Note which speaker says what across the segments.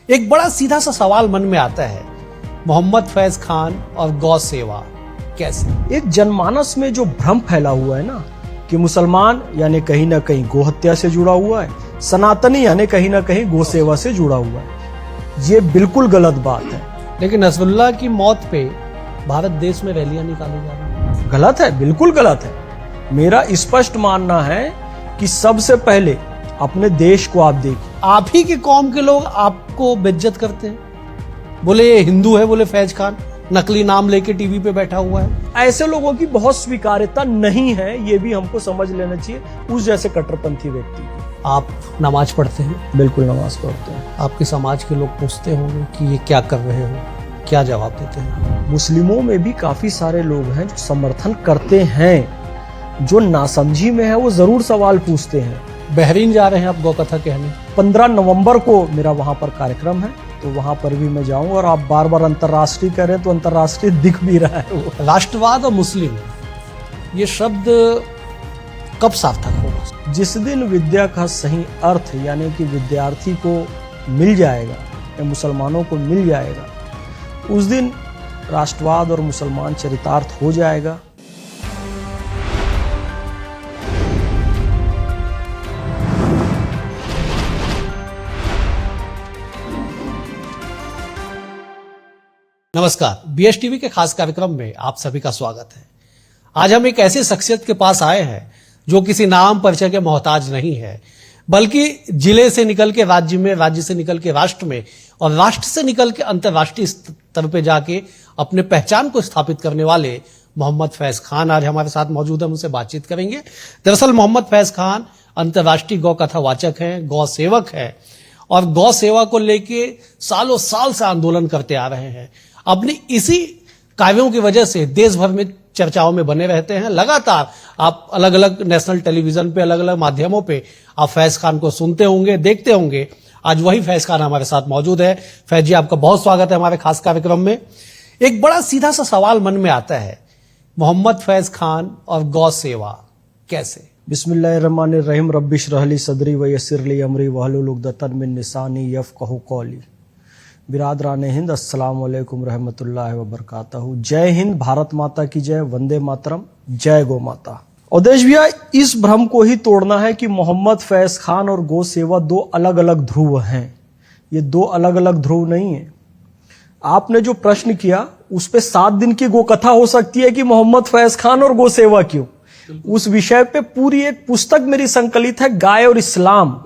Speaker 1: एक बड़ा सीधा सा सवाल मन में आता है, मोहम्मद फैज खान और गौ सेवा कैसे?
Speaker 2: एक जनमानस में जो भ्रम फैला हुआ है ना कि मुसलमान यानी कहीं ना कहीं गो हत्या से जुड़ा हुआ है, सनातनी यानी कहीं ना कहीं गो सेवा से जुड़ा हुआ है, ये बिल्कुल गलत बात है।
Speaker 1: लेकिन नसरुल्लाह की मौत पे भारत देश में रैलियां निकाली जा रही हैं।
Speaker 2: गलत है, बिल्कुल गलत है। मेरा स्पष्ट मानना है कि सबसे पहले अपने देश को आप देखिए।
Speaker 1: आप ही की कौम के लोग आपको बेइज्जत करते हैं, बोले ये हिंदू है, बोले फैज खान नकली नाम लेके टीवी पे बैठा हुआ है।
Speaker 2: ऐसे लोगों की बहुत स्वीकार्यता नहीं है, ये भी हमको समझ लेना चाहिए उस जैसे कट्टरपंथी व्यक्ति की।
Speaker 1: आप नमाज पढ़ते हैं?
Speaker 2: बिल्कुल नमाज पढ़ते हैं।
Speaker 1: आपके समाज के लोग पूछते होंगे कि ये क्या कर रहे हो, क्या जवाब देते हैं?
Speaker 2: मुस्लिमों में भी काफी सारे लोग हैं जो समर्थन करते हैं, जो नासमझी में है वो जरूर सवाल पूछते हैं।
Speaker 1: बहरीन जा रहे हैं आप गौ कथा कहने?
Speaker 2: 15 नवंबर को मेरा वहां पर कार्यक्रम है, तो वहां पर भी मैं जाऊंगा। और आप बार बार अंतर्राष्ट्रीय कह रहे हैं तो अंतर्राष्ट्रीय दिख भी रहा है वो।
Speaker 1: राष्ट्रवाद और मुस्लिम ये शब्द कब सार्थक होगा?
Speaker 2: जिस दिन विद्या का सही अर्थ यानी कि विद्यार्थी को मिल जाएगा या मुसलमानों को मिल जाएगा, उस दिन राष्ट्रवाद और मुसलमान चरितार्थ हो जाएगा।
Speaker 1: नमस्कार, BSTV के खास कार्यक्रम में आप सभी का स्वागत है। आज हम एक ऐसी शख्सियत के पास आए हैं जो किसी नाम परिचय के मोहताज नहीं है, बल्कि जिले से निकल के राज्य में, राज्य से निकल के राष्ट्र में और राष्ट्र से निकल के अंतर्राष्ट्रीय स्तर पे जाके अपने पहचान को स्थापित करने वाले मोहम्मद फैज खान आज हमारे साथ मौजूद है। उनसे बातचीत करेंगे। दरअसल मोहम्मद फैज खान अंतर्राष्ट्रीय गौ कथा वाचक हैं, गौ सेवक है और गौ सेवा को लेके सालों साल से आंदोलन करते आ रहे हैं। अपनी इसी कार्यों की वजह से देश भर में चर्चाओं में बने रहते हैं। लगातार आप अलग अलग नेशनल टेलीविजन पे, अलग अलग माध्यमों पे आप फैज खान को सुनते होंगे, देखते होंगे। आज वही फैज खान हमारे साथ मौजूद है। फैज जी, आपका बहुत स्वागत है हमारे खास कार्यक्रम में। एक बड़ा सीधा सा सवाल मन में आता है, मोहम्मद फैज खान और गौ सेवा कैसे?
Speaker 2: बिस्मिल्लाहिर्रहमानिर्रहीम। रब्बि इश्रह ली सदरी व यस्सिर ली अमरी वहलुल उक़दतन मिन लिसानी यफ़क़हू क़ौली। बिरादरान हिंद, अस्सलाम वालेकुम रहमतुल्लाहि व बरकातहू। जय हिंद, भारत माता की जय, वंदे मातरम, जय गौ माता। और देश भैया, इस भ्रम को ही तोड़ना है कि मोहम्मद फैज खान और गौ सेवा दो अलग अलग ध्रुव हैं। ये दो अलग अलग ध्रुव नहीं है। आपने जो प्रश्न किया उस पे 7 दिन की गो कथा हो सकती है कि मोहम्मद फैज खान और गौ सेवा क्यों। उस विषय पे पूरी एक पुस्तक मेरी संकलित है, गाय और इस्लाम।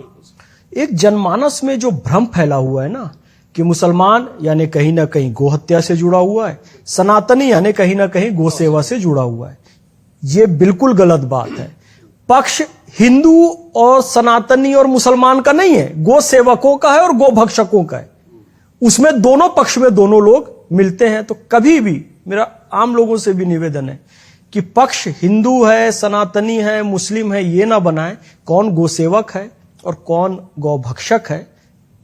Speaker 2: एक जनमानस में जो भ्रम फैला हुआ है ना कि मुसलमान यानी कहीं ना कहीं गो हत्या से जुड़ा हुआ है, सनातनी यानी कहीं ना कहीं गो सेवा से जुड़ा हुआ है, ये बिल्कुल गलत बात है। पक्ष हिंदू और सनातनी और मुसलमान का नहीं है, गो सेवकों का है और गो भक्षकों का है। उसमें दोनों पक्ष में दोनों लोग मिलते हैं। तो कभी भी मेरा आम लोगों से भी निवेदन है कि पक्ष हिंदू है, सनातनी है, मुस्लिम है, ये ना बनाए कौन गो सेवक है और कौन गौ भक्षक है,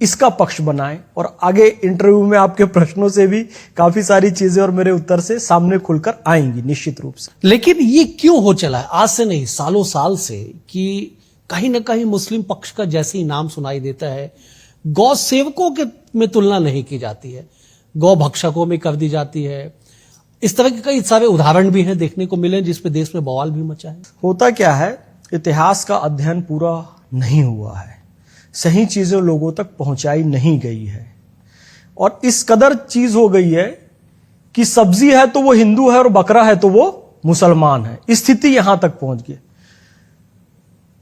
Speaker 2: इसका पक्ष बनाएं। और आगे इंटरव्यू में आपके प्रश्नों से भी काफी सारी चीजें और मेरे उत्तर से सामने खुलकर आएंगी निश्चित रूप से।
Speaker 1: लेकिन ये क्यों हो चला है आज से नहीं, सालों साल से, कि कहीं ना कहीं मुस्लिम पक्ष का जैसे ही नाम सुनाई देता है गौ सेवकों के में तुलना नहीं की जाती है, गौ भक्षकों में कर दी जाती है। इस तरह के कई सारे उदाहरण भी हैं, देखने को मिले, जिसपे देश में बवाल भी मचा है।
Speaker 2: होता क्या है, इतिहास का अध्ययन पूरा नहीं हुआ है, सही चीजें लोगों तक पहुंचाई नहीं गई है और इस कदर चीज हो गई है कि सब्जी है तो वो हिंदू है और बकरा है तो वो मुसलमान है। स्थिति यहां तक पहुंच गई।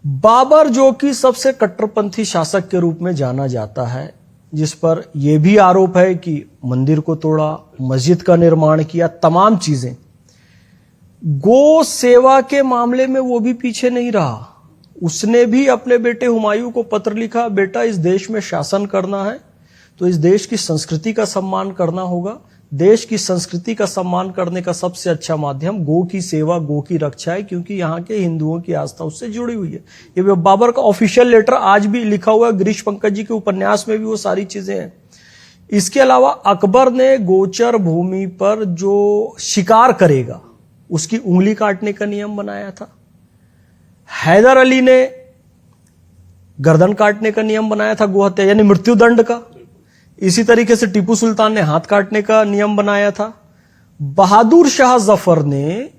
Speaker 2: बाबर, जो कि सबसे कट्टरपंथी शासक के रूप में जाना जाता है, जिस पर यह भी आरोप है कि मंदिर को तोड़ा, मस्जिद का निर्माण किया, तमाम चीजें, गो सेवा के मामले में वो भी पीछे नहीं रहा। उसने भी अपने बेटे हुमायूं को पत्र लिखा, बेटा इस देश में शासन करना है तो इस देश की संस्कृति का सम्मान करना होगा। देश की संस्कृति का सम्मान करने का सबसे अच्छा माध्यम गो की सेवा, गो की रक्षा है, क्योंकि यहाँ के हिंदुओं की आस्था उससे जुड़ी हुई है। ये बाबर का ऑफिशियल लेटर आज भी लिखा हुआ है, गिरीश पंकज जी के उपन्यास में भी वो सारी चीजें हैं। इसके अलावा अकबर ने गोचर भूमि पर जो शिकार करेगा उसकी उंगली काटने का नियम बनाया था। हैदर अली ने गर्दन काटने का नियम बनाया था, गोहत्या यानी मृत्युदंड का। इसी तरीके से टीपू सुल्तान ने हाथ काटने का नियम बनाया था। बहादुर शाह जफर ने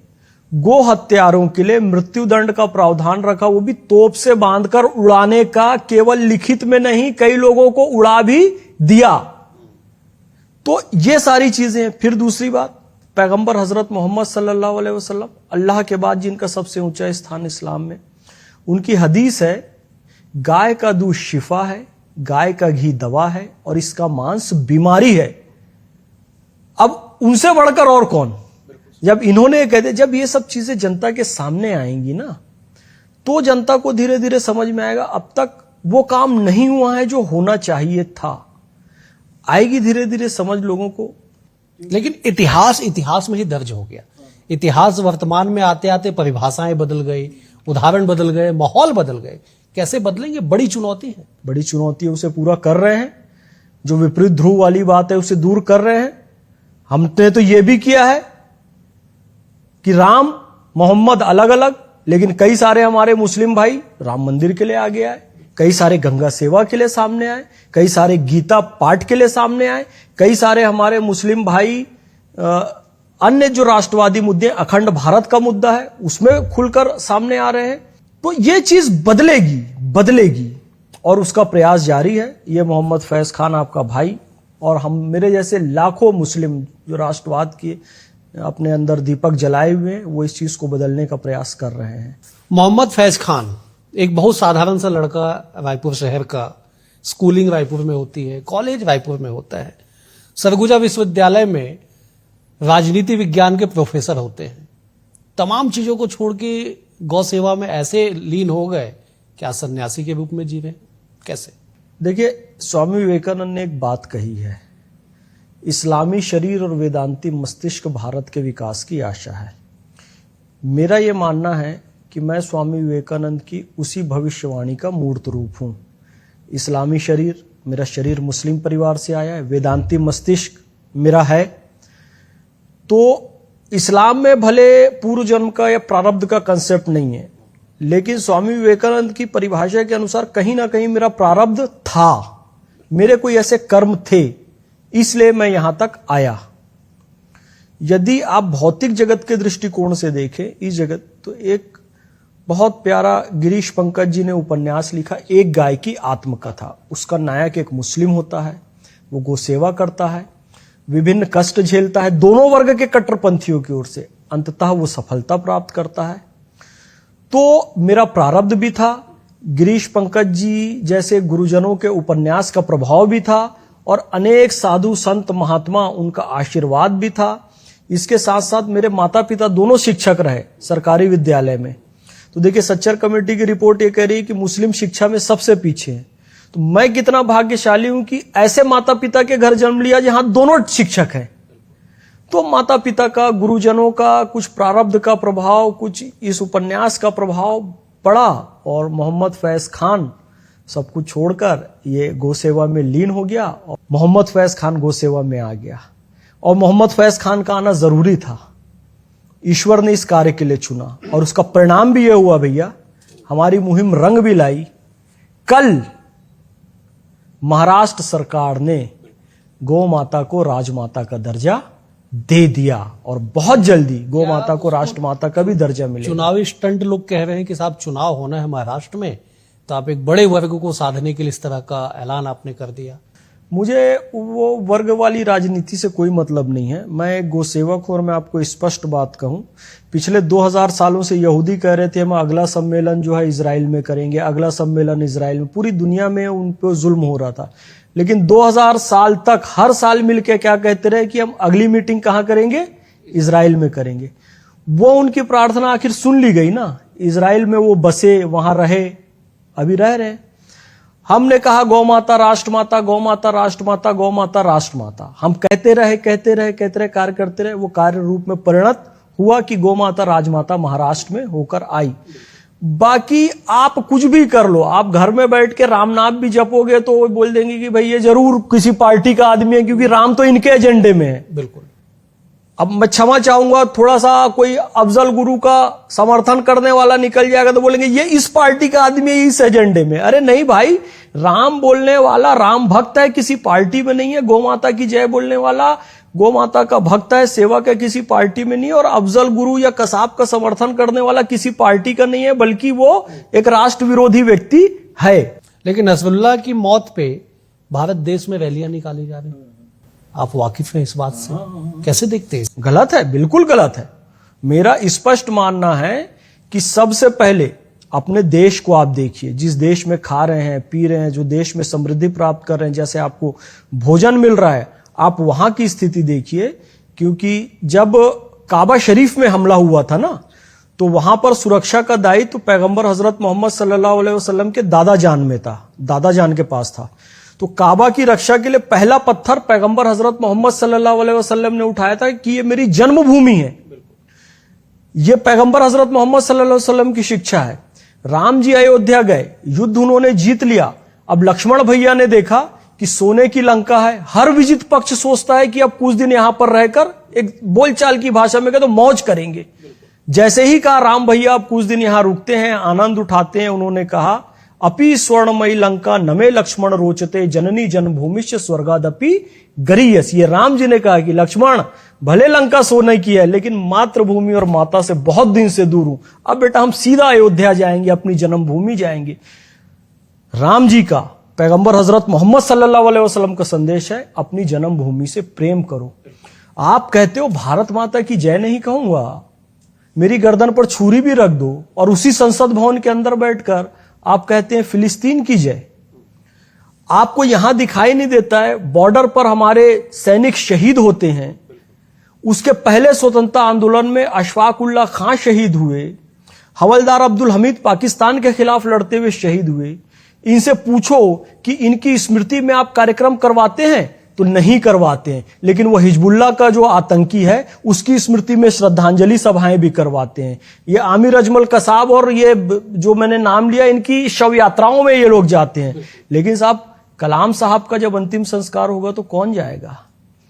Speaker 2: गो हत्यारों के लिए मृत्युदंड का प्रावधान रखा, वो भी तोप से बांधकर उड़ाने का, केवल लिखित में नहीं, कई लोगों को उड़ा भी दिया। तो ये सारी चीजें हैं। फिर दूसरी बात, पैगंबर हजरत मोहम्मद सल्लल्लाहु अलैहि वसल्लम, अल्लाह के बाद जिनका सबसे ऊंचा स्थान इस्लाम में, उनकी हदीस है, गाय का दूध शिफा है, गाय का घी दवा है और इसका मांस बीमारी है। अब उनसे बढ़कर और कौन? जब इन्होंने कहते, जब ये सब चीजें जनता के सामने आएंगी ना, तो जनता को धीरे धीरे समझ में आएगा अब तक वो काम नहीं हुआ है जो होना चाहिए था। आएगी धीरे धीरे समझ लोगों को।
Speaker 1: लेकिन इतिहास में ही दर्ज हो गया। इतिहास वर्तमान में आते आते परिभाषाएं बदल गई, उदाहरण बदल गए, माहौल बदल गए। कैसे बदलेंगे? बड़ी चुनौती है।
Speaker 2: बड़ी चुनौती है, उसे पूरा कर रहे हैं। जो विपरीत ध्रुव वाली बात है उसे दूर कर रहे हैं। हमने तो यह भी किया है कि राम मोहम्मद अलग अलग, लेकिन कई सारे हमारे मुस्लिम भाई राम मंदिर के लिए आगे आए, कई सारे गंगा सेवा के लिए सामने आए, कई सारे गीता पाठ के लिए सामने आए, कई सारे हमारे मुस्लिम भाई अन्य जो राष्ट्रवादी मुद्दे, अखंड भारत का मुद्दा है, उसमें खुलकर सामने आ रहे हैं। तो ये चीज बदलेगी और उसका प्रयास जारी है। ये मोहम्मद फैज खान आपका भाई और हम मेरे जैसे लाखों मुस्लिम जो राष्ट्रवाद के अपने अंदर दीपक जलाए हुए हैं, वो इस चीज को बदलने का प्रयास कर रहे हैं।
Speaker 1: मोहम्मद फैज खान एक बहुत साधारण सा लड़का, रायपुर शहर का, स्कूलिंग रायपुर में होती है, कॉलेज रायपुर में होता है, सरगुजा विश्वविद्यालय में राजनीति विज्ञान के प्रोफेसर होते हैं। तमाम चीजों को छोड़ के गौ सेवा में ऐसे लीन हो गए, क्या सन्यासी के रूप में जी रहे? कैसे?
Speaker 2: देखिए, स्वामी विवेकानंद ने एक बात कही है, इस्लामी शरीर और वेदांती मस्तिष्क भारत के विकास की आशा है। मेरा यह मानना है कि मैं स्वामी विवेकानंद की उसी भविष्यवाणी का मूर्त रूप हूं। इस्लामी शरीर, मेरा शरीर मुस्लिम परिवार से आया है, वेदांती मस्तिष्क मेरा है। तो इस्लाम में भले पूर्व जन्म का या प्रारब्ध का कंसेप्ट नहीं है, लेकिन स्वामी विवेकानंद की परिभाषा के अनुसार कहीं ना कहीं मेरा प्रारब्ध था, मेरे कोई ऐसे कर्म थे, इसलिए मैं यहां तक आया। यदि आप भौतिक जगत के दृष्टिकोण से देखें इस जगत, तो एक बहुत प्यारा गिरीश पंकज जी ने उपन्यास लिखा, एक गाय की आत्मकथा। उसका नायक एक मुस्लिम होता है, वो गो सेवा करता है, विभिन्न कष्ट झेलता है दोनों वर्ग के कट्टरपंथियों की ओर से, अंततः वो सफलता प्राप्त करता है। तो मेरा प्रारब्ध भी था, गिरीश पंकज जी जैसे गुरुजनों के उपन्यास का प्रभाव भी था और अनेक साधु संत महात्मा उनका आशीर्वाद भी था। इसके साथ साथ मेरे माता पिता दोनों शिक्षक रहे सरकारी विद्यालय में। तो देखिए, सच्चर कमेटी की रिपोर्ट ये कह रही है कि मुस्लिम शिक्षा में सबसे पीछे है। तो मैं कितना भाग्यशाली हूं कि ऐसे माता पिता के घर जन्म लिया जहां दोनों शिक्षक हैं। तो माता पिता का, गुरुजनों का, कुछ प्रारब्ध का प्रभाव, कुछ इस उपन्यास का प्रभाव पड़ा और मोहम्मद फैज खान सब कुछ छोड़कर ये गौसेवा में लीन हो गया और मोहम्मद फैज खान गौसेवा में आ गया। और मोहम्मद फैज खान का आना जरूरी था, ईश्वर ने इस कार्य के लिए चुना और उसका परिणाम भी यह हुआ भैया, हमारी मुहिम रंग भी लाई। कल महाराष्ट्र सरकार ने गौ माता को राजमाता का दर्जा दे दिया और बहुत जल्दी गौ माता को राष्ट्रमाता का भी दर्जा मिलेगा।
Speaker 1: चुनावी स्टंट लोग कह रहे हैं कि साहब चुनाव होना है महाराष्ट्र में, तो आप एक बड़े वर्ग को साधने के लिए इस तरह का ऐलान आपने कर दिया।
Speaker 2: मुझे वो वर्ग वाली राजनीति से कोई मतलब नहीं है। मैं एक गोसेवक हूं और मैं आपको स्पष्ट बात कहूं, पिछले 2000 सालों से यहूदी कह रहे थे हम अगला सम्मेलन जो है इजराइल में करेंगे, अगला सम्मेलन इजराइल में, पूरी दुनिया में उन पर जुल्म हो रहा था। लेकिन 2000 साल तक हर साल मिलकर क्या कहते रहे कि हम अगली मीटिंग कहां करेंगे? इजराइल में करेंगे। वो उनकी प्रार्थना आखिर सुन ली गई ना, इजराइल में वो बसे, वहां रहे, अभी रह रहे। हमने कहा गौ माता राष्ट्रमाता, गौ माता राष्ट्रमाता, गौ माता राष्ट्रमाता। हम कहते रहे कार्य करते रहे, वो कार्य रूप में परिणत हुआ कि गौ माता राजमाता महाराष्ट्र में होकर आई। बाकी आप कुछ भी कर लो, आप घर में बैठ के राम नाम भी जपोगे तो वो बोल देंगे कि भाई ये जरूर किसी पार्टी का आदमी है, क्योंकि राम तो इनके एजेंडे में है।
Speaker 1: बिल्कुल।
Speaker 2: अब मैं क्षमा चाहूंगा, थोड़ा सा कोई अफजल गुरु का समर्थन करने वाला निकल जाएगा तो बोलेंगे ये इस पार्टी का आदमी है, इस एजेंडे में। अरे नहीं भाई, राम बोलने वाला राम भक्त है, किसी पार्टी में नहीं है। गौ माता की जय बोलने वाला गौ माता का भक्त है, सेवक है, किसी पार्टी में नहीं है। और अफजल गुरु या कसाब का समर्थन करने वाला किसी पार्टी का नहीं है, बल्कि वो एक राष्ट्र विरोधी व्यक्ति है।
Speaker 1: लेकिन नसरुल्लाह की मौत पे भारत देश में रैलियां निकाली जा रही हैं, आप वाकिफ हैं इस बात से, कैसे देखते हैं?
Speaker 2: गलत है, बिल्कुल गलत है। मेरा स्पष्ट मानना है कि सबसे पहले अपने देश को आप देखिए, जिस देश में खा रहे हैं, पी रहे हैं, जो देश में समृद्धि प्राप्त कर रहे हैं, जैसे आपको भोजन मिल रहा है, आप वहां की स्थिति देखिए। क्योंकि जब काबा शरीफ में हमला हुआ था ना, तो वहां पर सुरक्षा का दायित्व तो पैगंबर हजरत मोहम्मद सल्लल्लाहु अलैहि वसल्लम के दादा जान में था, दादा जान के पास था। तो काबा की रक्षा के लिए पहला पत्थर पैगंबर हजरत मोहम्मद सल्लल्लाहु अलैहि वसल्लम ने उठाया था कि ये मेरी जन्मभूमि है। ये पैगंबर हजरत मोहम्मद सल्लल्लाहु अलैहि वसल्लम की शिक्षा है। राम जी अयोध्या गए, युद्ध उन्होंने जीत लिया। अब लक्ष्मण भैया ने देखा कि सोने की लंका है। हर विजित पक्ष सोचता है कि अब कुछ दिन यहां पर रहकर, एक बोलचाल की भाषा में कहे तो मौज करेंगे। जैसे ही कहा राम भैया अब कुछ दिन यहां रुकते हैं, आनंद उठाते हैं, उन्होंने कहा अपि स्वर्णमयी लंका नमे लक्ष्मण रोचते जननी जन्मभूमिश्च स्वर्गादपि गरीयस। ये राम जी ने कहा कि लक्ष्मण भले लंका सोने की है, लेकिन मातृभूमि और माता से बहुत दिन से दूर हूं। अब बेटा हम सीधा अयोध्या जाएंगे, अपनी जन्मभूमि जाएंगे। राम जी का, पैगंबर हजरत मोहम्मद सल्लल्लाहु अलैहि वसल्लम का संदेश है, अपनी जन्मभूमि से प्रेम करो। आप कहते हो भारत माता की जय नहीं कहूंगा, मेरी गर्दन पर छुरी भी रख दो और उसी संसद भवन के अंदर बैठकर आप कहते हैं फिलिस्तीन की जय। आपको यहां दिखाई नहीं देता है, बॉर्डर पर हमारे सैनिक शहीद होते हैं। उसके पहले स्वतंत्रता आंदोलन में अशफाक उल्लाह खां शहीद हुए, हवलदार अब्दुल हमीद पाकिस्तान के खिलाफ लड़ते हुए शहीद हुए। इनसे पूछो कि इनकी स्मृति में आप कार्यक्रम करवाते हैं तो नहीं करवाते हैं, लेकिन वो हिजबुल्लाह का जो आतंकी है उसकी स्मृति में श्रद्धांजलि सभाएं भी करवाते हैं। ये आमिर अजमल कसाब और ये जो मैंने नाम लिया, इनकी शव यात्राओं में ये लोग जाते हैं। लेकिन साहब कलाम साहब का जब अंतिम संस्कार होगा तो कौन जाएगा?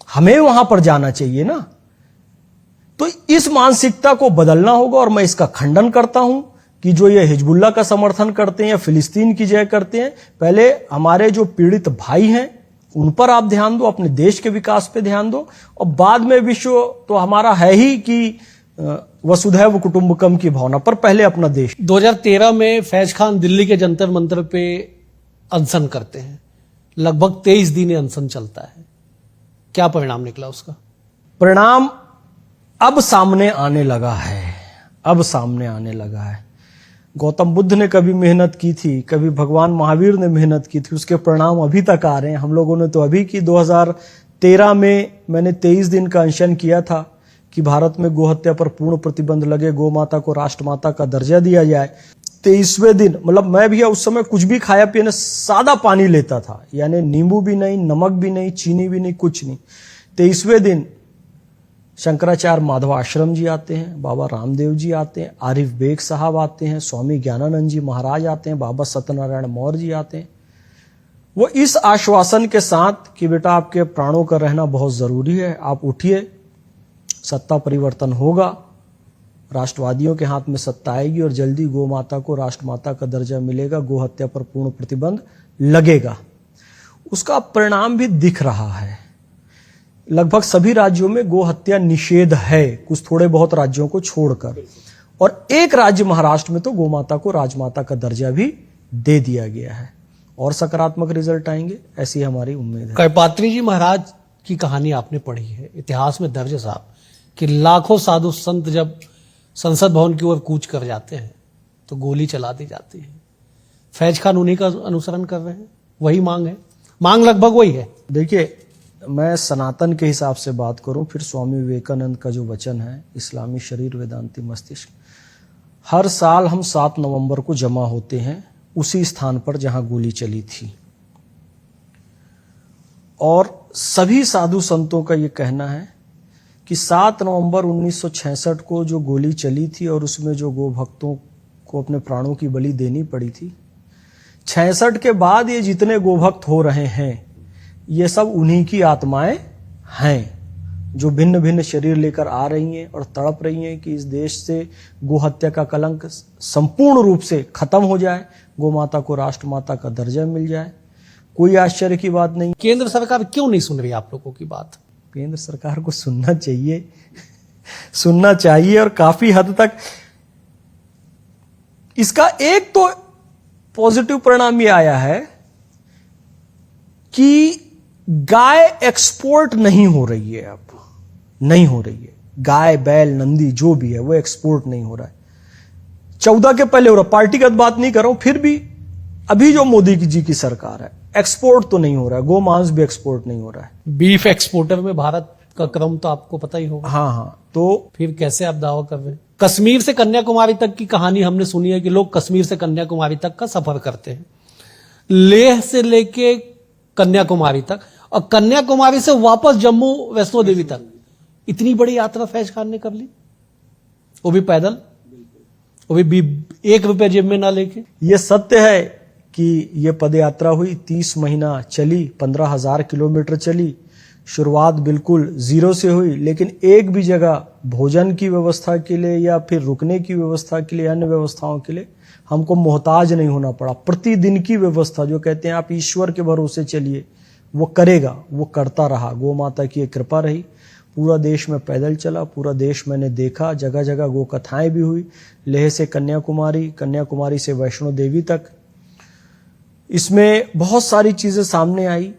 Speaker 2: हमें वहां पर जाना चाहिए ना। तो इस मानसिकता को बदलना होगा और मैं इसका खंडन करता हूं कि जो ये हिजबुल्लाह का समर्थन करते हैं या फिलिस्तीन की जय करते हैं, पहले हमारे जो पीड़ित भाई हैं उन पर आप ध्यान दो, अपने देश के विकास पे ध्यान दो, और बाद में विश्व तो हमारा है ही कि वसुधैव कुटुंबकम की भावना, पर पहले अपना देश।
Speaker 1: 2013 में फैज खान दिल्ली के जंतर मंतर पे अनशन करते हैं, लगभग 23 दिन अनशन चलता है। क्या परिणाम निकला उसका?
Speaker 2: परिणाम अब सामने आने लगा है, अब सामने आने लगा है। गौतम बुद्ध ने कभी मेहनत की थी, कभी भगवान महावीर ने मेहनत की थी, उसके परिणाम अभी तक आ रहे हैं। हम लोगों ने तो अभी की 2013 में मैंने 23 दिन का अनशन किया था कि भारत में गोहत्या पर पूर्ण प्रतिबंध लगे, गौ माता को राष्ट्रमाता का दर्जा दिया जाए। 23वें दिन, मतलब मैं भी उस समय कुछ भी खाया पिया, सादा पानी लेता था, यानी नींबू भी नहीं, नमक भी नहीं, चीनी भी नहीं, कुछ नहीं। 23वें दिन शंकराचार्य माधव आश्रम जी आते हैं, बाबा रामदेव जी आते हैं, आरिफ बेग साहब आते हैं, स्वामी ज्ञानानंद जी महाराज आते हैं, बाबा सत्यनारायण मौर्य जी आते हैं। वो इस आश्वासन के साथ कि बेटा आपके प्राणों का रहना बहुत जरूरी है, आप उठिए, सत्ता परिवर्तन होगा, राष्ट्रवादियों के हाथ में सत्ता आएगी और जल्दी गौ माता को राष्ट्रमाता का दर्जा मिलेगा, गो हत्या पर पूर्ण प्रतिबंध लगेगा। उसका परिणाम भी दिख रहा है। लगभग सभी राज्यों में गो हत्या निषेध है, कुछ थोड़े बहुत राज्यों को छोड़कर, और एक राज्य महाराष्ट्र में तो गौ माता को राजमाता का दर्जा भी दे दिया गया है। और सकारात्मक रिजल्ट आएंगे, ऐसी हमारी उम्मीद है।
Speaker 1: कयपात्री जी महाराज की कहानी आपने पढ़ी है, इतिहास में दर्ज है साहब, कि लाखों साधु संत जब संसद भवन की ओर कूच कर जाते हैं तो गोली चला दी जाती है। फैज खान उन्हीं का अनुसरण कर रहे हैं, वही मांग है, मांग लगभग वही है।
Speaker 2: देखिए, मैं सनातन के हिसाब से बात करूं, फिर स्वामी विवेकानंद का जो वचन है, इस्लामी शरीर वेदांती मस्तिष्क, हर साल हम 7 नवंबर को जमा होते हैं उसी स्थान पर जहां गोली चली थी। और सभी साधु संतों का यह कहना है कि 7 नवंबर 1966 को जो गोली चली थी और उसमें जो गो भक्तों को अपने प्राणों की बलि देनी पड़ी थी, 66 के बाद ये जितने गोभक्त हो रहे हैं ये सब उन्हीं की आत्माएं हैं। जो भिन्न भिन्न शरीर लेकर आ रही हैं और तड़प रही हैं कि इस देश से गो हत्या का कलंक संपूर्ण रूप से खत्म हो जाए, गौ माता को राष्ट्रमाता का दर्जा मिल जाए। कोई आश्चर्य की बात नहीं।
Speaker 1: केंद्र सरकार क्यों नहीं सुन रही आप लोगों की बात?
Speaker 2: केंद्र सरकार को सुनना चाहिए सुनना चाहिए, और काफी हद तक इसका एक तो पॉजिटिव परिणाम ये आया है कि गाय एक्सपोर्ट नहीं हो रही है, अब नहीं हो रही है। गाय, बैल, नंदी जो भी है वो एक्सपोर्ट नहीं हो रहा है। 14 के पहले हो रहा, पार्टीगत बात नहीं कर रहा हूं, फिर भी अभी जो मोदी जी की सरकार है, एक्सपोर्ट तो नहीं हो रहा है, गो मांस भी एक्सपोर्ट नहीं हो रहा है।
Speaker 1: बीफ एक्सपोर्टर में भारत का क्रम तो आपको पता ही होगा।
Speaker 2: हाँ, तो
Speaker 1: फिर कैसे आप दावा कर रहे हैं? कश्मीर से कन्याकुमारी तक की कहानी हमने सुनी है कि लोग कश्मीर से कन्याकुमारी तक का सफर करते हैं, लेह से लेके कन्याकुमारी तक, और कन्याकुमारी से वापस जम्मू वैष्णो देवी तक। इतनी बड़ी यात्रा फैज खान ने कर ली, वो भी पैदल, वो भी 1 रुपया जेब में ना लेके।
Speaker 2: ये सत्य है कि ये पदयात्रा हुई, 30 महीना चली, 15,000 किलोमीटर चली। शुरुआत बिल्कुल जीरो से हुई, लेकिन एक भी जगह भोजन की व्यवस्था के लिए या फिर रुकने की व्यवस्था के लिए, अन्य व्यवस्थाओं के लिए हमको मोहताज नहीं होना पड़ा। प्रतिदिन की व्यवस्था, जो कहते हैं आप ईश्वर के भरोसे चलिए, वो करेगा, वो करता रहा। गौ माता की एक कृपा रही। पूरा देश में पैदल चला, पूरा देश मैंने देखा, जगह जगह गो कथाएं भी हुई। लेह से कन्याकुमारी, कन्याकुमारी से वैष्णो देवी तक, इसमें बहुत सारी चीजें सामने आई।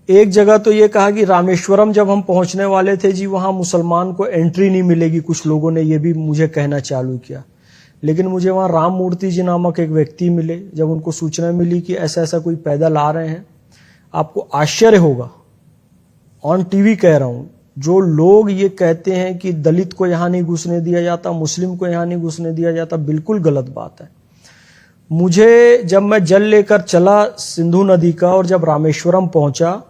Speaker 2: एक जगह तो ये कहा कि रामेश्वरम जब हम पहुंचने वाले थे जी, वहां मुसलमान को एंट्री नहीं मिलेगी। कुछ लोगों ने ये भी मुझे कहना चालू किया, लेकिन मुझे वहां राम मूर्ति जी नामक एक व्यक्ति मिले। जब उनको सूचना मिली कि ऐसा ऐसा कोई पैदल आ रहे हैं, आपको आश्चर्य होगा, ऑन टीवी कह रहा हूं, जो लोग ये कहते हैं कि दलित को यहां नहीं घुसने दिया जाता, मुस्लिम को यहां नहीं घुसने दिया जाता, बिल्कुल गलत बात है। मुझे जब मैं जल लेकर चला सिंधु नदी का, और जब रामेश्वरम पहुंचा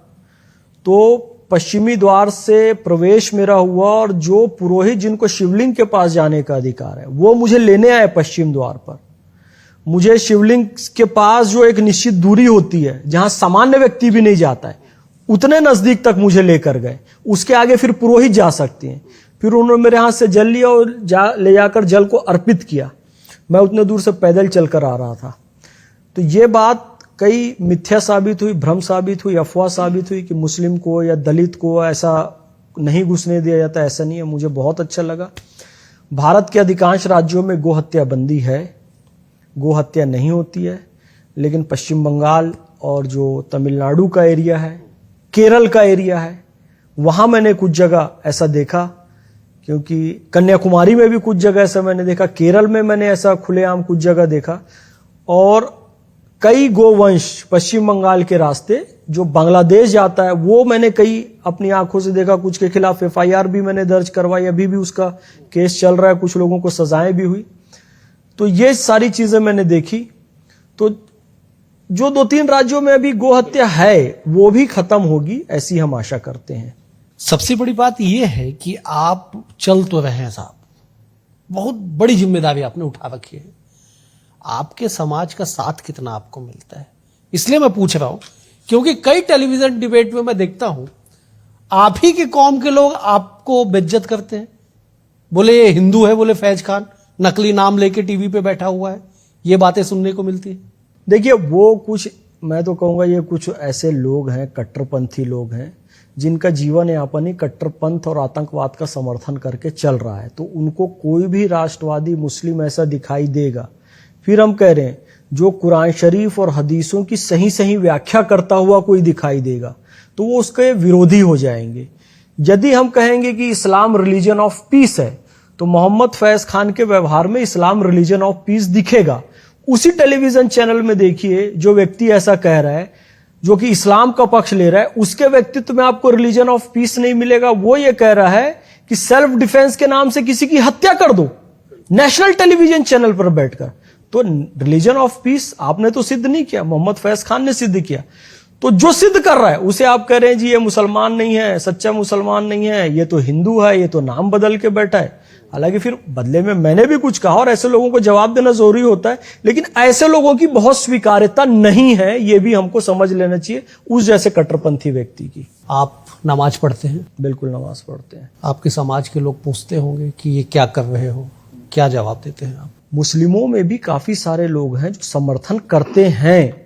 Speaker 2: तो पश्चिमी द्वार से प्रवेश मेरा हुआ, और जो पुरोहित जिनको शिवलिंग के पास जाने का अधिकार है, वो मुझे लेने आए पश्चिम द्वार पर। मुझे शिवलिंग के पास जो एक निश्चित दूरी होती है, जहां सामान्य व्यक्ति भी नहीं जाता है, उतने नजदीक तक मुझे लेकर गए। उसके आगे फिर पुरोहित जा सकते हैं। फिर उन्होंने मेरे हाथ से जल लिया और ले जाकर जल को अर्पित किया। मैं उतने दूर से पैदल चलकर आ रहा था। तो ये बात कई मिथ्या साबित हुई, भ्रम साबित हुई, अफवाह साबित हुई कि मुस्लिम को या दलित को ऐसा नहीं घुसने दिया जाता। ऐसा नहीं है। मुझे बहुत अच्छा लगा। भारत के अधिकांश राज्यों में गो हत्या बंदी है, गो हत्या नहीं होती है, लेकिन पश्चिम बंगाल और जो तमिलनाडु का एरिया है, केरल का एरिया है, वहां मैंने कुछ जगह ऐसा देखा। क्योंकि कन्याकुमारी में भी कुछ जगह ऐसा मैंने देखा, केरल में मैंने ऐसा खुलेआम कुछ जगह देखा। और कई गोवंश पश्चिम बंगाल के रास्ते जो बांग्लादेश जाता है, वो मैंने कई अपनी आंखों से देखा। कुछ के खिलाफ FIR भी मैंने दर्ज करवाई, अभी भी उसका केस चल रहा है, कुछ लोगों को सजाएं भी हुई। तो ये सारी चीजें मैंने देखी। तो जो 2-3 राज्यों में अभी गो हत्या है, वो भी खत्म होगी, ऐसी हम आशा करते हैं।
Speaker 1: सबसे बड़ी बात यह है कि आप चल तो रहे हैं साहब, बहुत बड़ी जिम्मेदारी आपने उठा रखी है। आपके समाज का साथ कितना आपको मिलता है, इसलिए मैं पूछ रहा हूं, क्योंकि कई टेलीविजन डिबेट में मैं देखता हूं, आप ही के कौम के लोग आपको बेइज्जत करते हैं। बोले ये हिंदू है, बोले फैज खान नकली नाम लेके टीवी पे बैठा हुआ है, ये बातें सुनने को मिलती है।
Speaker 2: देखिए, वो कुछ, मैं तो कहूंगा ये कुछ ऐसे लोग हैं, कट्टरपंथी लोग हैं, जिनका जीवन यापन ही कट्टरपंथ और आतंकवाद का समर्थन करके चल रहा है। तो उनको कोई भी राष्ट्रवादी मुस्लिम ऐसा दिखाई देगा, फिर हम कह रहे हैं जो कुरान शरीफ और हदीसों की सही सही व्याख्या करता हुआ कोई दिखाई देगा, तो वो उसके विरोधी हो जाएंगे। यदि हम कहेंगे कि इस्लाम रिलीजन ऑफ पीस है, तो मोहम्मद फैज खान के व्यवहार में इस्लाम रिलीजन ऑफ पीस दिखेगा। उसी टेलीविजन चैनल में देखिए, जो व्यक्ति ऐसा कह रहा है, जो कि इस्लाम का पक्ष ले रहा है, उसके व्यक्तित्व में आपको रिलीजन ऑफ पीस नहीं मिलेगा। वो ये कह रहा है कि सेल्फ डिफेंस के नाम से किसी की हत्या कर दो, नेशनल टेलीविजन चैनल पर बैठकर। तो रिलीजन ऑफ पीस आपने तो सिद्ध नहीं किया, मोहम्मद फैज खान ने सिद्ध किया। तो जो सिद्ध कर रहा है उसे आप कह रहे हैं जी ये मुसलमान नहीं है, सच्चा मुसलमान नहीं है, ये तो हिंदू है, ये तो नाम बदल के बैठा है। हालांकि फिर बदले में मैंने भी कुछ कहा और ऐसे लोगों को जवाब देना जरूरी होता है, लेकिन ऐसे लोगों की बहुत स्वीकार्यता नहीं है, ये भी हमको समझ लेना चाहिए उस जैसे कट्टरपंथी व्यक्ति की।
Speaker 1: आप नमाज पढ़ते हैं?
Speaker 2: बिल्कुल नमाज पढ़ते हैं।
Speaker 1: आपके समाज के लोग पूछते होंगे कि ये क्या कर रहे हो, क्या जवाब देते हैं आप?
Speaker 2: मुस्लिमों में भी काफी सारे लोग हैं जो समर्थन करते हैं,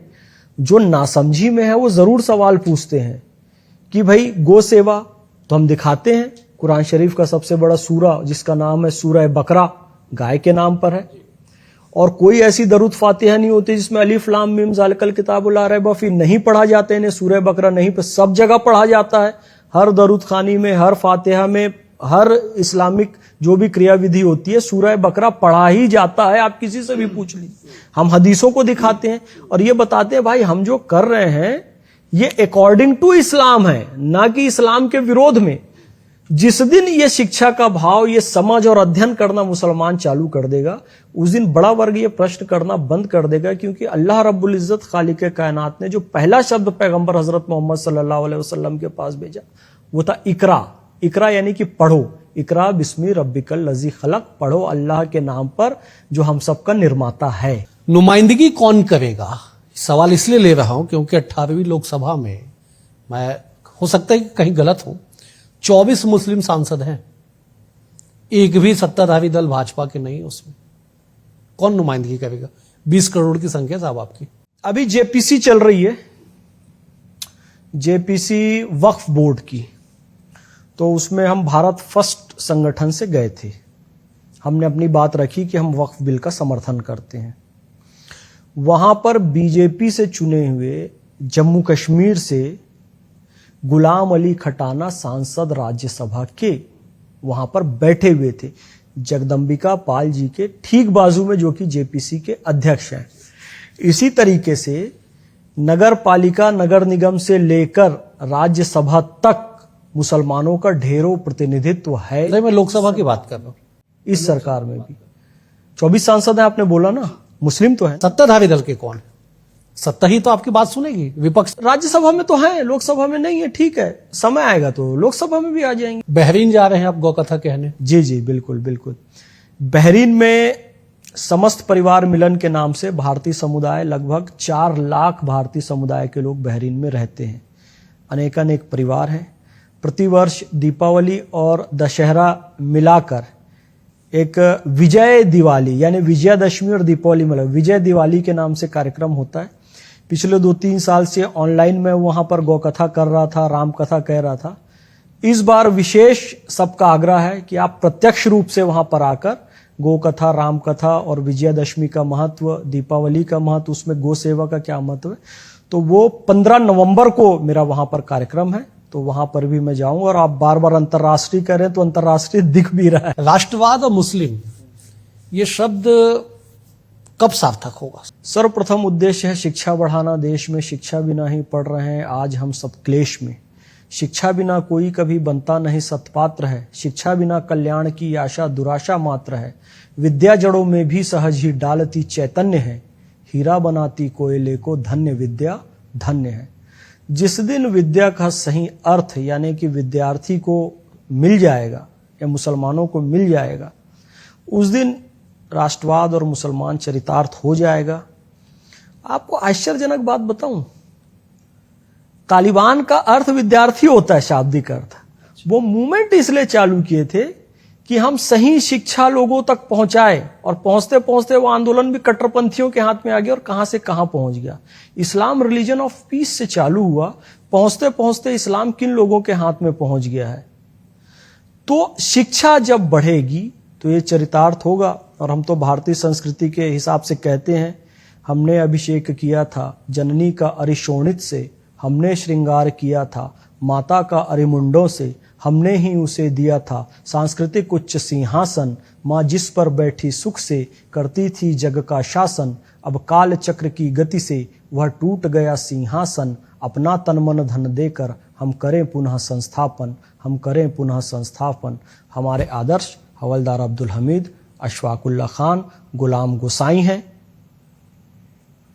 Speaker 2: जो नासमझी में है वो जरूर सवाल पूछते हैं कि भाई गौ सेवा तो हम दिखाते हैं, कुरान शरीफ का सबसे बड़ा सूरा जिसका नाम है सूरह बकरा, गाय के नाम पर है, और कोई ऐसी दरूद फातिहा नहीं होती जिसमें अलिफ लाम मीम ज़ालिकल किताबुल ला रैब फीह नहीं पढ़ा जाते हैं, सूरह बकरा नहीं पर सब जगह पढ़ा जाता है, हर दरूद खानी में, हर फातिहा में, हर इस्लामिक जो भी क्रियाविधि होती है सूरह बकरा पढ़ा ही जाता है। आप किसी से भी पूछ लीजिए, हम हदीसों को दिखाते हैं और ये बताते हैं भाई हम जो कर रहे हैं ये अकॉर्डिंग टू इस्लाम है, ना कि इस्लाम के विरोध में। जिस दिन ये शिक्षा का भाव, ये समझ और अध्ययन करना मुसलमान चालू कर देगा, उस दिन बड़ा वर्ग ये प्रश्न करना बंद कर देगा, क्योंकि अल्लाह रब्बुल इज्जत खालिक कायनात ने जो पहला शब्द पैगंबर हजरत मोहम्मद सल्लल्लाहु अलैहि वसल्लम के पास भेजा वो था इकरा। इकरा यानी कि पढ़ो, इकरा बिस्मी रब्बिकल लजी खलक, पढ़ो अल्लाह के नाम पर जो हम सबका निर्माता है।
Speaker 1: नुमाइंदगी कौन करेगा? सवाल इसलिए ले रहा हूं क्योंकि 18वीं लोकसभा में, मैं हो सकता है कि कहीं गलत हूं, 24 मुस्लिम सांसद हैं, एक भी सत्ताधारी दल भाजपा के नहीं, उसमें कौन नुमाइंदगी करेगा? 20 करोड़ की संख्या साहब आपकी।
Speaker 2: अभी जेपीसी चल रही है, जेपीसी वक्फ बोर्ड की, तो उसमें हम भारत फर्स्ट संगठन से गए थे। हमने अपनी बात रखी कि हम वक्फ बिल का समर्थन करते हैं। वहां पर बीजेपी से चुने हुए जम्मू कश्मीर से गुलाम अली खटाना सांसद राज्यसभा के वहां पर बैठे हुए थे, जगदम्बिका पाल जी के ठीक बाजू में, जो कि जेपीसी के अध्यक्ष हैं। इसी तरीके से नगर पालिका, नगर निगम से लेकर राज्यसभा तक मुसलमानों का ढेरों प्रतिनिधित्व है।
Speaker 1: मैं लोकसभा की बात कर रहा हूं।
Speaker 2: इस सरकार में भी 24 सांसद हैं, आपने बोला ना, मुस्लिम तो हैं।
Speaker 1: सत्ताधारी दल के कौन है? सत्ता ही तो आपकी बात सुनेगी, विपक्ष
Speaker 2: राज्यसभा में तो है, लोकसभा में नहीं है। ठीक है, समय आएगा तो लोकसभा में भी आ जाएंगे।
Speaker 1: बहरीन जा रहे हैं आप गौकथा कहने?
Speaker 2: जी जी बिल्कुल बिल्कुल। बहरीन में समस्त परिवार मिलन के नाम से भारतीय समुदाय, लगभग 4 लाख भारतीय समुदाय के लोग बहरीन में रहते हैं। अनेकानेक परिवार हैं। प्रतिवर्ष दीपावली और दशहरा मिलाकर एक विजय दिवाली, यानी विजयादशमी और दीपावली मतलब विजय दिवाली के नाम से कार्यक्रम होता है। पिछले 2-3 साल से ऑनलाइन में वहां पर गौकथा कर रहा था, राम कथा कह रहा था। इस बार विशेष सबका आग्रह है कि आप प्रत्यक्ष रूप से वहां पर आकर गौ कथा, राम कथा और विजयादशमी का महत्व, दीपावली का महत्व, उसमें गौ सेवा का क्या महत्व है, तो वो 15 नवंबर को मेरा वहां पर कार्यक्रम है, तो वहां पर भी मैं जाऊंगा। और आप बार बार अंतर्राष्ट्रीय कह रहे हैं तो अंतर्राष्ट्रीय दिख भी रहा है।
Speaker 1: राष्ट्रवाद और मुस्लिम, ये शब्द कब सार्थक होगा?
Speaker 2: सर्वप्रथम उद्देश्य है शिक्षा बढ़ाना। देश में शिक्षा बिना ही पढ़ रहे हैं आज हम सब क्लेश में। शिक्षा बिना कोई कभी बनता नहीं सत्पात्र है, शिक्षा बिना कल्याण की आशा दुराशा मात्र है। विद्या जड़ों में भी सहज ही डालती चैतन्य है, हीरा बनाती कोयले को धन्य विद्या धन्य है। जिस दिन विद्या का सही अर्थ यानी कि विद्यार्थी को मिल जाएगा या मुसलमानों को मिल जाएगा, उस दिन राष्ट्रवाद और मुसलमान चरितार्थ हो जाएगा। आपको आश्चर्यजनक बात बताऊं, तालिबान का अर्थ विद्यार्थी होता है, शाब्दिक अर्थ। वो मूवमेंट इसलिए चालू किए थे कि हम सही शिक्षा लोगों तक पहुंचाए, और पहुंचते पहुंचते वो आंदोलन भी कट्टरपंथियों के हाथ में आ गया और कहां से कहां पहुंच गया। इस्लाम रिलीजन ऑफ पीस से चालू हुआ, पहुंचते पहुंचते इस्लाम किन लोगों के हाथ में पहुंच गया है। तो शिक्षा जब बढ़ेगी तो ये चरितार्थ होगा। और हम तो भारतीय संस्कृति के हिसाब से कहते हैं, हमने अभिषेक किया था जननी का अरिशोणित से, हमने श्रृंगार किया था माता का अरिमुंडों से, हमने ही उसे दिया था सांस्कृतिक उच्च सिंहासन, माँ जिस पर बैठी सुख से करती थी जग का शासन। अब काल चक्र की गति से वह टूट गया सिंहासन, अपना तन मन धन देकर हम करें पुनः संस्थापन, हम करें पुनः संस्थापन। हमारे आदर्श हवलदार अब्दुल हमीद, अशफाकुल्ला खान, गुलाम गोसाई हैं।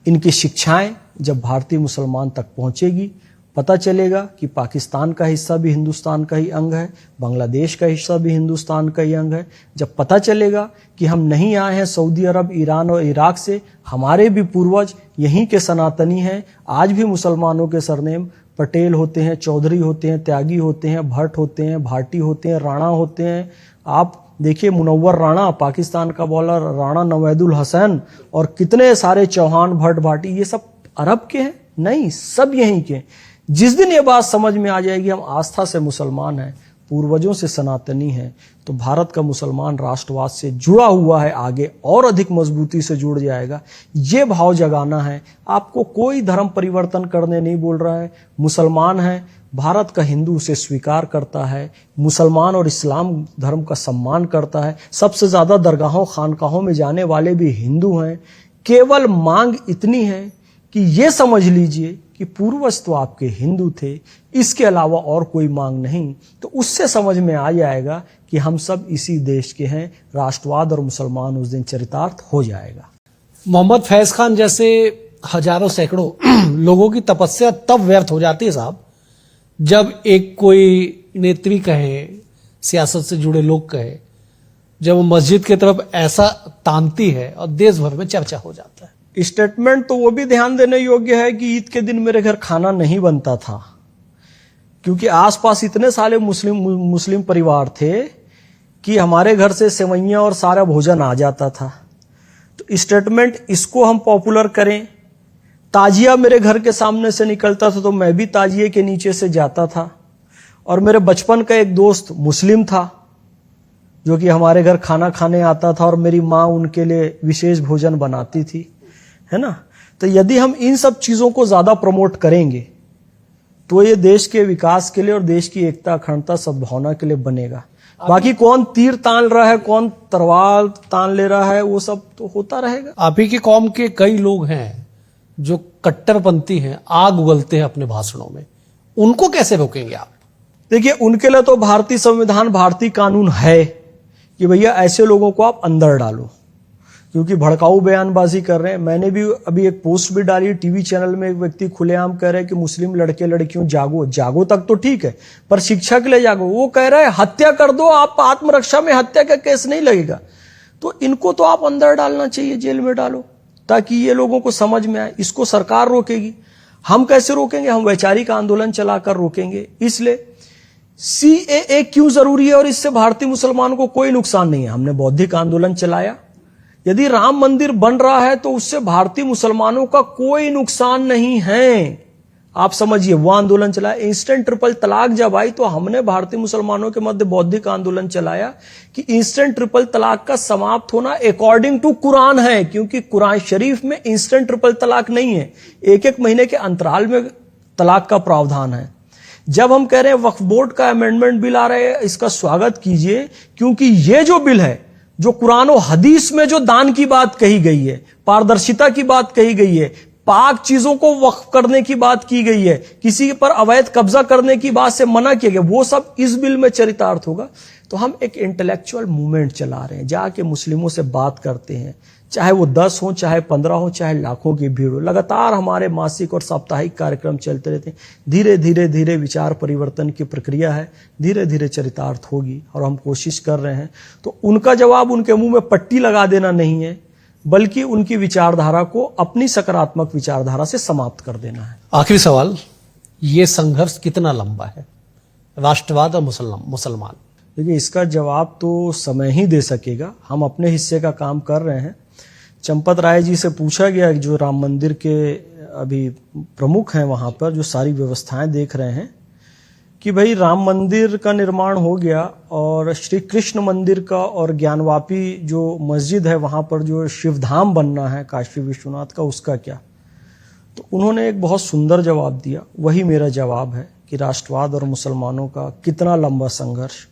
Speaker 2: इनकी शिक्षाएं जब भारतीय मुसलमान तक पहुंचेगी, पता चलेगा कि पाकिस्तान का हिस्सा भी हिंदुस्तान का ही अंग है, बांग्लादेश का हिस्सा भी हिंदुस्तान का ही अंग है। जब पता चलेगा कि हम नहीं आए हैं सऊदी अरब, ईरान और इराक से, हमारे भी पूर्वज यहीं के सनातनी हैं। आज भी मुसलमानों के सरनेम पटेल होते हैं, चौधरी होते हैं, त्यागी होते हैं, भट्ट होते हैं, भाटी होते हैं, राणा होते हैं। आप देखिए मुनव्वर राणा, पाकिस्तान का बॉलर, राणा नवेदुल हसन और कितने सारे चौहान, भट्ट, भाटी, ये सब अरब के हैं? नहीं, सब यहीं के। जिस दिन ये बात समझ में आ जाएगी हम आस्था से मुसलमान हैं, पूर्वजों से सनातनी हैं, तो भारत का मुसलमान राष्ट्रवाद से जुड़ा हुआ है, आगे और अधिक मजबूती से जुड़ जाएगा। ये भाव जगाना है। आपको कोई धर्म परिवर्तन करने नहीं बोल रहा है। मुसलमान है, भारत का हिंदू उसे स्वीकार करता है, मुसलमान और इस्लाम धर्म का सम्मान करता है। सबसे ज्यादा दरगाहों खानकाहों में जाने वाले भी हिंदू हैं। केवल मांग इतनी है कि ये समझ लीजिए कि पूर्वज तो आपके हिंदू थे, इसके अलावा और कोई मांग नहीं। तो उससे समझ में आ जाएगा कि हम सब इसी देश के हैं। राष्ट्रवाद और मुसलमान उस दिन चरितार्थ हो जाएगा।
Speaker 1: मोहम्मद फैज खान जैसे हजारों सैकड़ों लोगों की तपस्या तब व्यर्थ हो जाती है साहब, जब एक कोई नेत्री कहे, सियासत से जुड़े लोग कहे, जब वो मस्जिद की तरफ ऐसा तानती है और देश भर में चर्चा हो जाता है।
Speaker 2: स्टेटमेंट तो वो भी ध्यान देने योग्य है कि ईद के दिन मेरे घर खाना नहीं बनता था, क्योंकि आसपास इतने सारे मुस्लिम परिवार थे कि हमारे घर से सेवइयां और सारा भोजन आ जाता था। तो स्टेटमेंट इसको हम पॉपुलर करें। ताजिया मेरे घर के सामने से निकलता था तो मैं भी ताजिए के नीचे से जाता था। और मेरे बचपन का एक दोस्त मुस्लिम था जो कि हमारे घर खाना खाने आता था और मेरी माँ उनके लिए विशेष भोजन बनाती थी, है ना। तो यदि हम इन सब चीजों को ज्यादा प्रमोट करेंगे तो ये देश के विकास के लिए और देश की एकता, अखंडता, सद्भावना के लिए बनेगा। बाकी कौन तीर तान रहा है, कौन तलवार तान ले रहा है, वो सब तो होता रहेगा।
Speaker 1: आप ही की कौम के कई लोग हैं जो कट्टरपंथी हैं, आग उगलते हैं अपने भाषणों में, उनको कैसे रोकेंगे आप?
Speaker 2: देखिए, उनके लिए तो भारतीय संविधान, भारतीय कानून है कि भैया ऐसे लोगों को आप अंदर डालो, क्योंकि भड़काऊ बयानबाजी कर रहे हैं। मैंने भी अभी एक पोस्ट भी डाली टीवी चैनल में। एक व्यक्ति खुलेआम कह रहे हैं कि मुस्लिम लड़के लड़कियों जागो। जागो तक तो ठीक है, पर शिक्षा के लिए जागो। वो कह रहा है हत्या कर दो आप, आत्मरक्षा में हत्या का केस नहीं लगेगा। तो इनको तो आप अंदर डालना चाहिए, जेल में डालो, ताकि ये लोगों को समझ में आए। इसको सरकार रोकेगी, हम कैसे रोकेंगे? हम वैचारिक आंदोलन चलाकर रोकेंगे। इसलिए CAA क्यों जरूरी है और इससे भारतीय मुसलमानों को कोई नुकसान नहीं है। हमने बौद्धिक आंदोलन चलाया। यदि राम मंदिर बन रहा है तो उससे भारतीय मुसलमानों का कोई नुकसान नहीं है। आप समझिए, वो आंदोलन चलाया। इंस्टेंट ट्रिपल तलाक जब आई तो हमने भारतीय मुसलमानों के मध्य बौद्धिक आंदोलन चलाया कि इंस्टेंट ट्रिपल तलाक का समाप्त होना अकॉर्डिंग टू कुरान है, क्योंकि कुरान शरीफ में इंस्टेंट ट्रिपल तलाक नहीं है। एक एक महीने के अंतराल में तलाक का प्रावधान है। जब हम कह रहे हैं वक्फ बोर्ड का अमेंडमेंट बिल आ रहा है, इसका स्वागत कीजिए, क्योंकि ये जो बिल है, जो कुरान और हदीस में जो दान की बात कही गई है, पारदर्शिता की बात कही गई है, पाक चीजों को वक्फ करने की बात की गई है, किसी पर अवैध कब्जा करने की बात से मना किया गया, वो सब इस बिल में चरितार्थ होगा। तो हम एक इंटेलेक्चुअल मूवमेंट चला रहे हैं, जाके मुस्लिमों से बात करते हैं, चाहे वो 10 हो, चाहे 15 हो, चाहे लाखों की भीड़ हो। लगातार हमारे मासिक और साप्ताहिक कार्यक्रम चलते रहते हैं। धीरे धीरे धीरे विचार परिवर्तन की प्रक्रिया है, धीरे धीरे चरितार्थ होगी और हम कोशिश कर रहे हैं। तो उनका जवाब उनके मुंह में पट्टी लगा देना नहीं है, बल्कि उनकी विचारधारा को अपनी सकारात्मक विचारधारा से समाप्त कर देना है।
Speaker 1: आखिरी सवाल, ये संघर्ष कितना लंबा है, राष्ट्रवाद और मुसलमान?
Speaker 2: देखिए, इसका जवाब तो समय ही दे सकेगा। हम अपने हिस्से का काम कर रहे हैं। चंपत राय जी से पूछा गया, जो राम मंदिर के अभी प्रमुख हैं वहां पर, जो सारी व्यवस्थाएं देख रहे हैं, कि भाई राम मंदिर का निर्माण हो गया और श्री कृष्ण मंदिर का और ज्ञानवापी जो मस्जिद है वहां पर जो शिवधाम बनना है काशी विश्वनाथ का, उसका क्या? तो उन्होंने एक बहुत सुंदर जवाब दिया। वही मेरा जवाब है कि राष्ट्रवाद और मुसलमानों का कितना लंबा संघर्ष।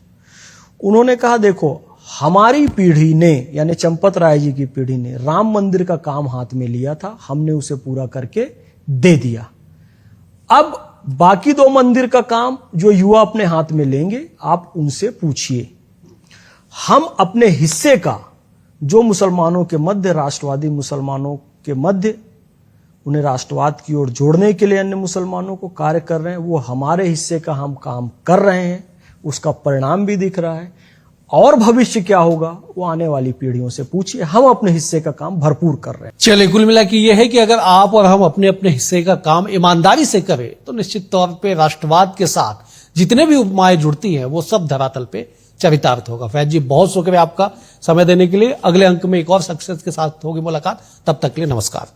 Speaker 2: उन्होंने कहा, देखो, हमारी पीढ़ी ने, यानी चंपत राय जी की पीढ़ी ने राम मंदिर का काम हाथ में लिया था, हमने उसे पूरा करके दे दिया। अब बाकी 2 मंदिर का काम जो युवा अपने हाथ में लेंगे, आप उनसे पूछिए। हम अपने हिस्से का, जो मुसलमानों के मध्य, राष्ट्रवादी मुसलमानों के मध्य उन्हें राष्ट्रवाद की ओर जोड़ने के लिए अन्य मुसलमानों को कार्य कर रहे हैं, वो हमारे हिस्से का हम काम कर रहे हैं, उसका परिणाम भी दिख रहा है। और भविष्य क्या होगा वो आने वाली पीढ़ियों से पूछिए, हम अपने हिस्से का काम भरपूर कर रहे हैं।
Speaker 1: चलिए, कुल मिला के ये है कि अगर आप और हम अपने अपने हिस्से का काम ईमानदारी से करें तो निश्चित तौर पे राष्ट्रवाद के साथ जितने भी उपमाएं जुड़ती हैं वो सब धरातल पे चरितार्थ होगा। फैज जी, बहुत शुक्रिया आपका समय देने के लिए। अगले अंक में एक और शख्सियत के साथ होगी मुलाकात, तब तक के लिए नमस्कार।